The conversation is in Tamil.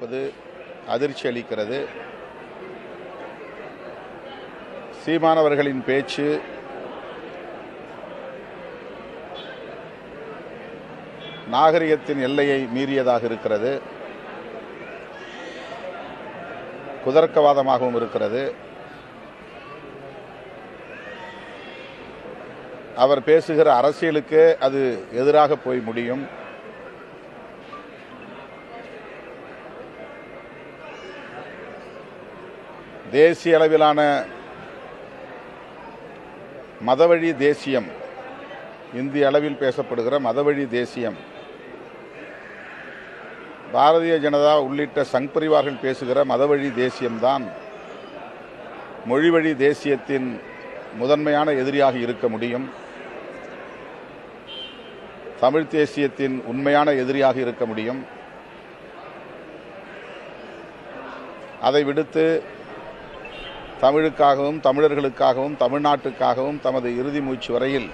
இருப்பது அதிர்ச்சி அளிக்கிறது. சீமானவர்களின் பேச்சு நாகரிகத்தின் எல்லையை மீறியதாக இருக்கிறது, குதர்க்கவாதமாகவும் இருக்கிறது. அவர் பேசுகிற அரசியலுக்கு அது எதிராக போய் முடியும். தேசிய அளவிலான மதவழி தேசியம், இந்திய அளவில் பேசப்படுகிற மதவழி தேசியம், பாரதிய ஜனதா உள்ளிட்ட சங் பரிவார்கள் பேசுகிற மதவழி தேசியம்தான் மொழிவழி தேசியத்தின் முதன்மையான எதிரியாக இருக்க முடியும், தமிழ் தேசியத்தின் உண்மையான எதிரியாக இருக்க முடியும். அதை விடுத்து தமிழுக்காகவும் தமிழர்களுக்காகவும் தமிழ்நாட்டுக்காகவும் தமது இறுதி மூச்சு வரையில்